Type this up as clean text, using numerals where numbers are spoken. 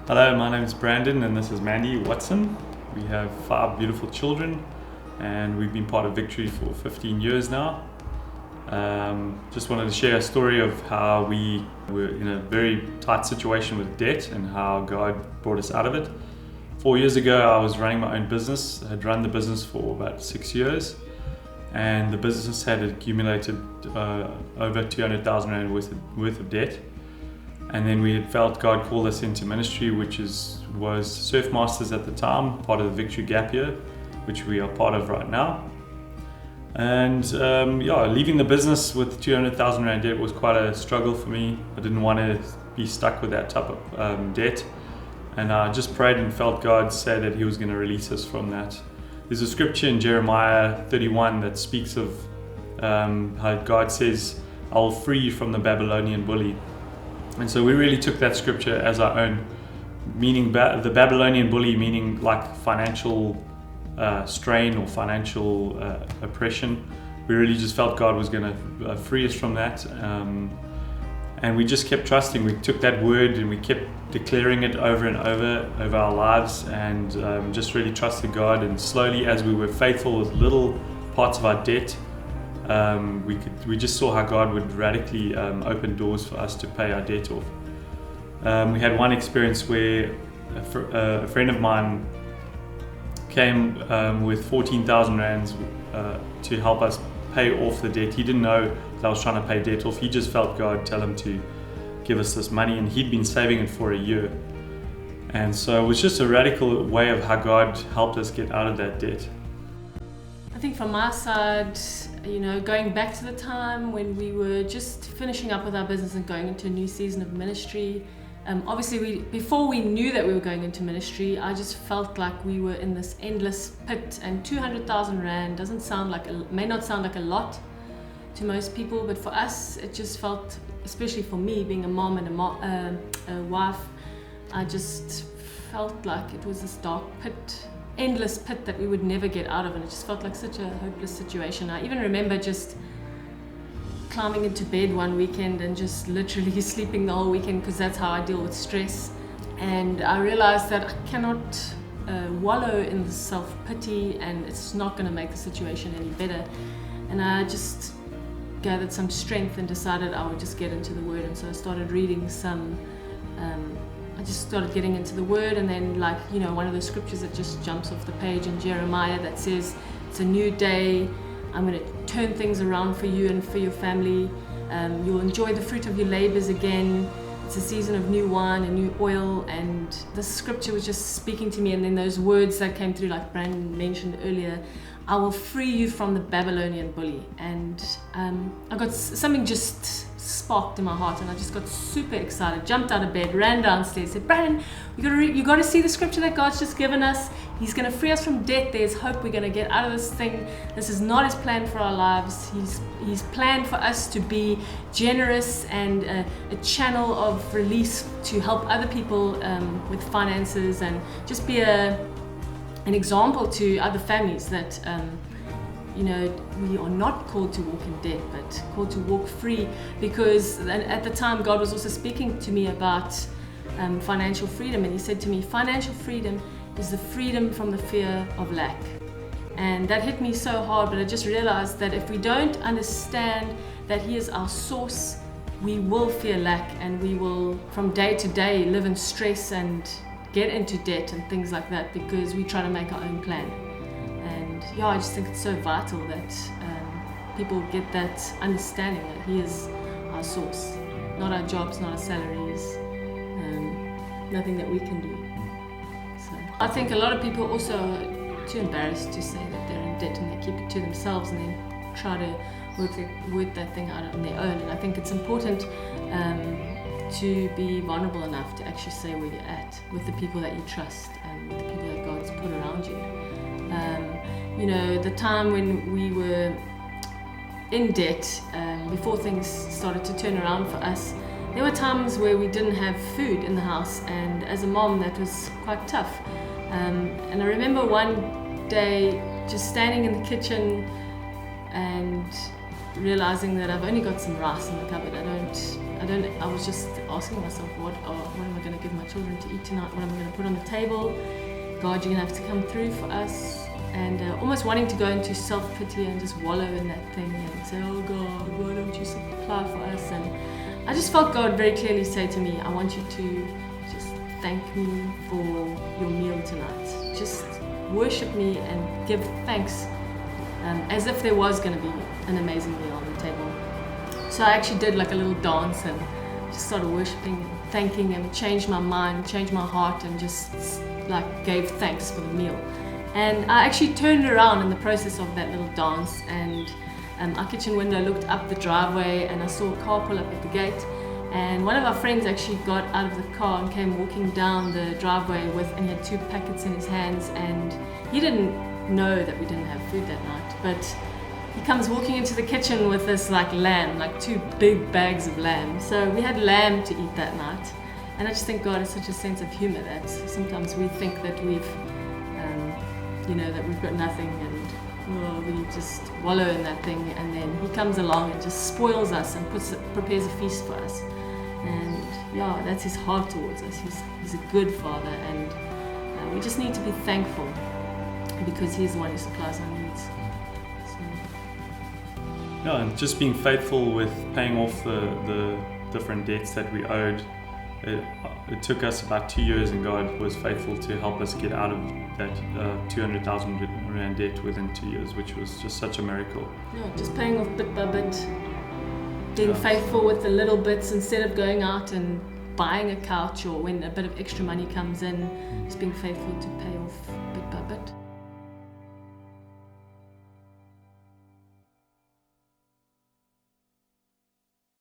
Hello, my name is Brandon and this is Mandy Watson. We have 5 beautiful children and we've been part of Victory for 15 years now. Just wanted to share a story of how we were in a very tight situation with debt and how God brought us out of it. 4 years ago, I was running my own business. I had run the business for about 6 years and the business had accumulated over 200,000 Rand worth of debt. And then we had felt God called us into ministry, which was Surf Masters at the time, part of the Victory Gap Year, which we are part of right now. And leaving the business with 200,000 Rand debt was quite a struggle for me. I didn't want to be stuck with that type of debt. And I just prayed and felt God say that He was going to release us from that. There's a scripture in Jeremiah 31 that speaks of how God says, "I will free you from the Babylonian bully." And so we really took that scripture as our own, meaning the Babylonian bully, meaning like financial strain or financial oppression. We really just felt God was going to free us from that. And we just kept trusting. We took that word and we kept declaring it over and over our lives, and just really trusted God. And slowly, as we were faithful with little parts of our debt, we just saw how God would radically open doors for us to pay our debt off. We had one experience where a friend of mine came with 14,000 rands to help us pay off the debt. He didn't know that I was trying to pay debt off. He just felt God tell him to give us this money, and he'd been saving it for a year. And so it was just a radical way of how God helped us get out of that debt. I think from my side, going back to the time when we were just finishing up with our business and going into a new season of ministry. Obviously, before we knew that we were going into ministry, I just felt like we were in this endless pit, and 200,000 Rand may not sound like a lot to most people, but for us, it just felt, especially for me, being a mom and a wife, I just felt like it was this dark pit, endless pit that we would never get out of, and it just felt like such a hopeless situation. I even remember just climbing into bed one weekend and just literally sleeping the whole weekend, because that's how I deal with stress. And I realized that I cannot wallow in the self-pity, and it's not going to make the situation any better. And I just gathered some strength and decided I would just get into the Word. And so I started reading I just started getting into the Word, and then one of the scriptures that just jumps off the page in Jeremiah that says, "It's a new day. I'm going to turn things around for you and for your family. You'll enjoy the fruit of your labors again. It's a season of new wine and new oil." And the scripture was just speaking to me, and then those words that came through, like Brandon mentioned earlier, "I will free you from the Babylonian bully." And I got something just sparked in my heart, and I just got super excited, jumped out of bed, ran downstairs, said, "Brandon, you got to see the scripture that God's just given us. He's going to free us from debt. There's hope. We're going to get out of this thing. This is not His plan for our lives. He's planned for us to be generous and a channel of release to help other people with finances, and just be an example to other families that we are not called to walk in debt, but called to walk free." Because at the time, God was also speaking to me about financial freedom, and He said to me, "Financial freedom is the freedom from the fear of lack." And that hit me so hard, but I just realized that if we don't understand that He is our source, we will fear lack, and we will from day to day live in stress and get into debt and things like that, because we try to make our own plan. And I just think it's so vital that people get that understanding that He is our source, not our jobs, not our salaries, nothing that we can do. So I think a lot of people also are too embarrassed to say that they're in debt, and they keep it to themselves and then try to work that thing out on their own. And I think it's important to be vulnerable enough to actually say where you're at with the people that you trust and with the people that God's put around you. The time when we were in debt, before things started to turn around for us, there were times where we didn't have food in the house, and as a mom that was quite tough. And I remember one day just standing in the kitchen and realizing that I've only got some rice in the cupboard. I was just asking myself, what am I going to give my children to eat tonight? What am I going to put on the table? God, you're going to have to come through for us. And almost wanting to go into self-pity and just wallow in that thing and say, oh God, why don't you supply for us? And I just felt God very clearly say to me, I want you to just thank me for your meal tonight. Just worship me and give thanks as if there was going to be an amazing meal on the table. So I actually did like a little dance and just started worshiping, thanking Him, changed my mind, changed my heart, and just like gave thanks for the meal. And I actually turned around in the process of that little dance, and our kitchen window looked up the driveway and I saw a car pull up at the gate, and one of our friends actually got out of the car and came walking down the driveway and he had 2 packets in his hands, and he didn't know that we didn't have food that night, but he comes walking into the kitchen with this like lamb, like 2 big bags of lamb. So we had lamb to eat that night. And I just think God has such a sense of humor that sometimes we think that we've got nothing and we just wallow in that thing, and then He comes along and just spoils us and prepares a feast for us. And yeah, that's His heart towards us. He's a good Father, and we just need to be thankful because He's the one who supplies our needs. Yeah, and just being faithful with paying off the different debts that we owed. It took us about 2 years, and God was faithful to help us get out of that 200,000 rand debt within 2 years, which was just such a miracle. Yeah, just paying off bit by bit, being faithful with the little bits instead of going out and buying a couch, or when a bit of extra money comes in, just being faithful to pay off bit by bit.